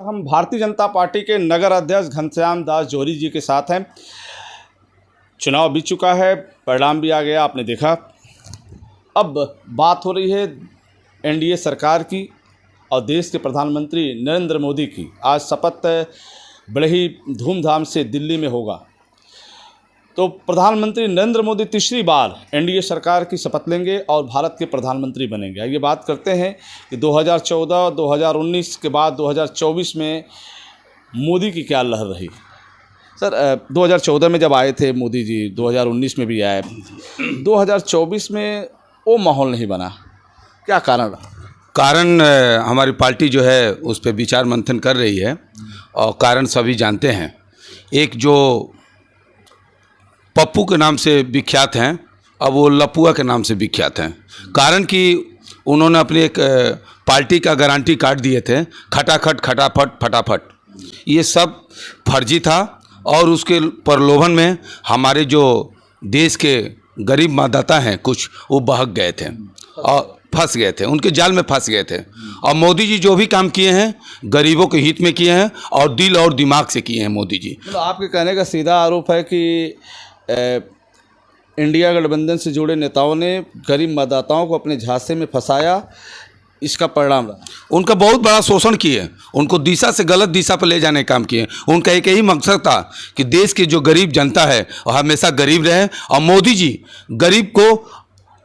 हम भारतीय जनता पार्टी के नगर अध्यक्ष घनश्याम दास जौहरी जी के साथ हैं। चुनाव बीत चुका है, परिणाम भी आ गया, आपने देखा। अब बात हो रही है एनडीए सरकार की और देश के प्रधानमंत्री नरेंद्र मोदी की। आज शपथ बड़े ही धूमधाम से दिल्ली में होगा। तो प्रधानमंत्री नरेंद्र मोदी तीसरी बार एनडीए सरकार की शपथ लेंगे और भारत के प्रधानमंत्री बनेंगे। ये बात करते हैं कि 2014, 2019 के बाद 2024 में मोदी की क्या लहर रही। सर, 2014 में जब आए थे मोदी जी, 2019 में भी आए, 2024 में वो माहौल नहीं बना, क्या कारण रहा? कारण हमारी पार्टी जो है उस पर विचार मंथन कर रही है और कारण सभी जानते हैं। एक जो पप्पू के नाम से विख्यात हैं, अब वो लपुआ के नाम से विख्यात हैं। कारण कि उन्होंने अपनी एक पार्टी का गारंटी कार्ड दिए थे, खटाखट खटाफट फटाफट। ये सब फर्जी था और उसके प्रलोभन में हमारे जो देश के गरीब मतदाता हैं कुछ, वो बहक गए थे और फंस गए थे, उनके जाल में फंस गए थे। और मोदी जी जो भी काम किए हैं गरीबों के हित में किए हैं और दिल और दिमाग से किए हैं मोदी जी। तो आपके कहने का सीधा आरोप है कि इंडिया गठबंधन से जुड़े नेताओं ने गरीब मतदाताओं को अपने झांसे में फंसाया, इसका परिणाम रहा। उनका बहुत बड़ा शोषण किए, उनको दिशा से गलत दिशा पर ले जाने का काम किए। उनका एक ही मकसद था कि देश की जो गरीब जनता है वो हमेशा गरीब रहे और मोदी जी गरीब को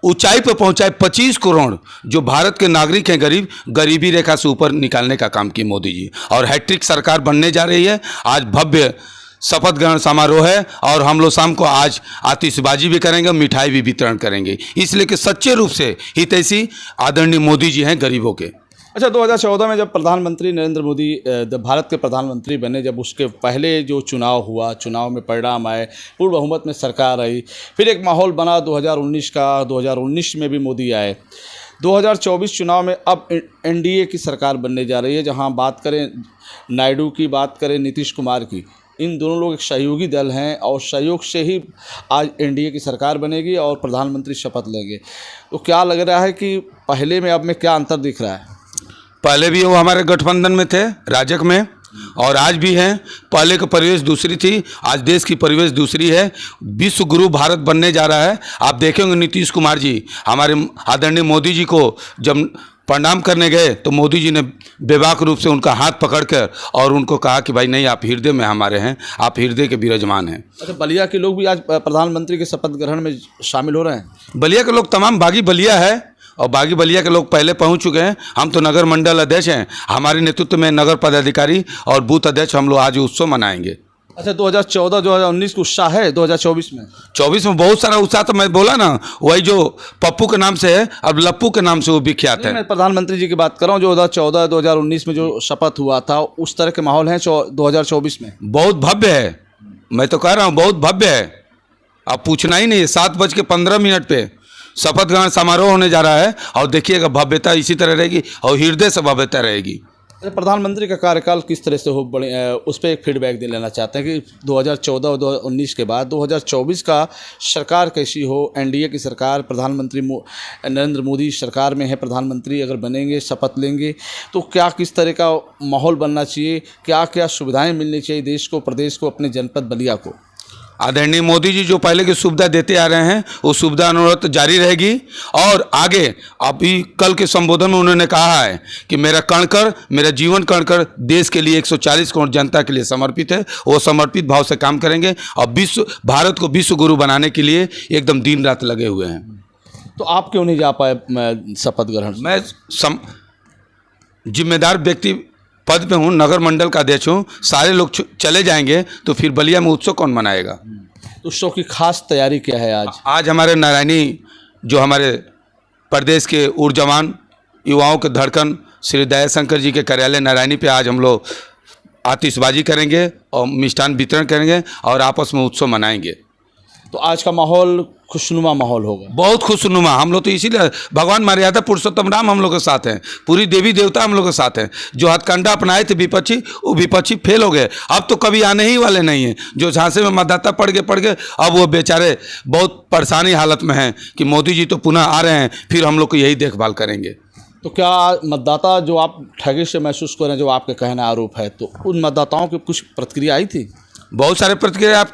ऊंचाई पर पहुंचाए। 25 करोड़ जो भारत के नागरिक हैं गरीब, गरीबी रेखा से ऊपर निकालने का काम किए मोदी जी। और हैट्रिक सरकार बनने जा रही है। आज भव्य शपथ ग्रहण समारोह है और हम लोग शाम को आज आतिशबाजी भी करेंगे, मिठाई भी वितरण करेंगे, इसलिए कि सच्चे रूप से हितैषी आदरणीय मोदी जी हैं गरीबों के। अच्छा, 2014 में जब प्रधानमंत्री नरेंद्र मोदी जब भारत के प्रधानमंत्री बने, जब उसके पहले जो चुनाव हुआ, चुनाव में परिणाम आए, पूर्ण बहुमत में सरकार आई, फिर एक माहौल बना 2019 का, 2019 में भी मोदी आए। 2024 चुनाव में अब एनडीए की सरकार बनने जा रही है, जहां बात करें नायडू की, बात करें नीतीश कुमार की। इन दोनों लोग एक सहयोगी दल हैं और सहयोग से ही आज एनडीए की सरकार बनेगी और प्रधानमंत्री शपथ लेंगे। तो क्या लग रहा है कि पहले में अब में क्या अंतर दिख रहा है? पहले भी वो हमारे गठबंधन में थे, राजग में, और आज भी हैं। पहले का परिवेश दूसरी थी, आज देश की परिवेश दूसरी है। विश्व गुरु भारत बनने जा रहा है। आप देखेंगे नीतीश कुमार जी हमारे आदरणीय मोदी जी को जब प्रणाम करने गए तो मोदी जी ने बेबाक रूप से उनका हाथ पकड़कर और उनको कहा कि भाई नहीं, आप हृदय में हमारे हैं, आप हृदय के विराजमान हैं। अच्छा, बलिया के लोग भी आज प्रधानमंत्री के शपथ ग्रहण में शामिल हो रहे हैं? बलिया के लोग तमाम बागी बलिया है और बागी बलिया के लोग पहले पहुंच चुके हैं। हम तो नगर मंडल अध्यक्ष हैं, हमारे नेतृत्व में नगर पदाधिकारी और बूथ अध्यक्ष हम लोग आज उत्सव मनाएंगे। अच्छा, 2014, 2019 का उत्साह है 2024 में? 24 में बहुत सारा उत्साह, तो मैं बोला ना, वही जो पप्पू के नाम से है अब लप्पू के नाम से वो विख्यात है। मैं प्रधानमंत्री जी की बात कर रहा हूँ। 2014, 2019 में जो शपथ हुआ था, उस तरह के माहौल है 2024 में? बहुत भव्य है, मैं तो कह रहा हूँ बहुत भव्य है। अब पूछना ही नहीं है। 7:15 पे शपथ ग्रहण समारोह होने जा रहा है और देखिएगा भव्यता इसी तरह रहेगी और हृदय से भव्यता रहेगी। प्रधानमंत्री का कार्यकाल किस तरह से हो, बड़े उस पर एक फीडबैक दे लेना चाहते हैं कि 2014 और 2019 के बाद 2024 का सरकार कैसी हो? एनडीए की सरकार, प्रधानमंत्री नरेंद्र मोदी सरकार में है, प्रधानमंत्री अगर बनेंगे, शपथ लेंगे, तो क्या किस तरह का माहौल बनना चाहिए? क्या क्या सुविधाएं मिलनी चाहिए देश को, प्रदेश को, अपने जनपद बलिया को? आदरणीय मोदी जी जो पहले की सुविधा देते आ रहे हैं वो सुविधा अनुरोध जारी रहेगी और आगे। अभी कल के संबोधन में उन्होंने कहा है कि मेरा कणकर, मेरा जीवन कणकर देश के लिए 140 करोड़ जनता के लिए समर्पित है। वो समर्पित भाव से काम करेंगे और भारत को विश्व गुरु बनाने के लिए एकदम दिन रात लगे हुए हैं। तो आप क्यों नहीं जा पाए शपथ ग्रहण? मैं जिम्मेदार व्यक्ति पद पे हूँ, नगर मंडल का अध्यक्ष हूँ। सारे लोग चले जाएंगे तो फिर बलिया में उत्सव कौन मनाएगा? उत्सव की खास तैयारी क्या है आज? आज हमारे नारायणी जो हमारे प्रदेश के ऊर्जावान युवाओं के धड़कन श्री दयाशंकर जी के कार्यालय नारायणी पे आज हम लोग आतिशबाजी करेंगे और मिष्ठान वितरण करेंगे और आपस में उत्सव मनाएंगे। तो आज का माहौल खुशनुमा माहौल होगा? बहुत खुशनुमा। हम लोग तो इसीलिए भगवान मर्यादा पुरुषोत्तम राम हम लोग के साथ हैं, पूरी देवी देवता हम लोग के साथ हैं। जो हथकंडा अपनाए थे विपक्षी, वो विपक्षी फेल हो गए, अब तो कभी आने ही वाले नहीं हैं। जो झांसे में मतदाता पड़ गए, अब वो बेचारे बहुत परेशानी हालत में हैं कि मोदी जी तो पुनः आ रहे हैं, फिर हम लोग को यही देखभाल करेंगे। तो क्या मतदाता जो आप ठगी से महसूस कर रहे हैं, जो आपके कहने आरोप है, तो उन मतदाताओं की कुछ प्रतिक्रिया आई थी? बहुत सारे प्रतिक्रिया आप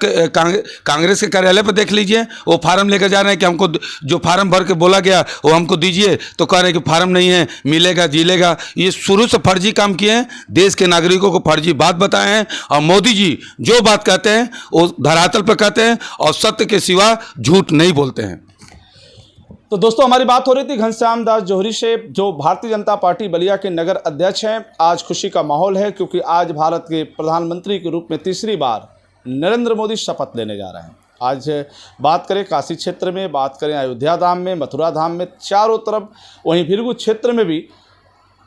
कांग्रेस के कार्यालय पर देख लीजिए। वो फार्म लेकर जा रहे हैं कि हमको जो फार्म भर के बोला गया वो हमको दीजिए, तो कह रहे हैं कि फार्म नहीं है, मिलेगा जिलेगा। ये शुरू से फर्जी काम किए हैं, देश के नागरिकों को फर्जी बात बताए हैं। और मोदी जी जो बात कहते हैं वो धरातल पर कहते हैं और सत्य के सिवा झूठ नहीं बोलते हैं। तो दोस्तों, हमारी बात हो रही थी घनश्याम दास जौहरी से, जो भारतीय जनता पार्टी बलिया के नगर अध्यक्ष हैं। आज खुशी का माहौल है क्योंकि आज भारत के प्रधानमंत्री के रूप में तीसरी बार नरेंद्र मोदी शपथ लेने जा रहे हैं। आज बात करें काशी क्षेत्र में, बात करें अयोध्या धाम में, मथुरा धाम में, चारों तरफ, वहीं भीरगु क्षेत्र में भी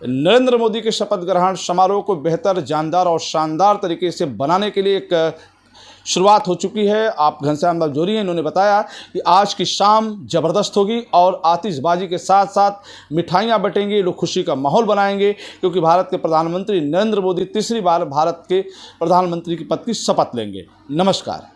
नरेंद्र मोदी के शपथ ग्रहण समारोह को बेहतर, जानदार और शानदार तरीके से बनाने के लिए एक शुरुआत हो चुकी है। आप घनश्याम दास जौहरी हैं, इन्होंने बताया कि आज की शाम ज़बरदस्त होगी और आतिशबाजी के साथ साथ मिठाइयाँ बटेंगी, लोग खुशी का माहौल बनाएंगे क्योंकि भारत के प्रधानमंत्री नरेंद्र मोदी तीसरी बार भारत के प्रधानमंत्री के पद की शपथ लेंगे। नमस्कार।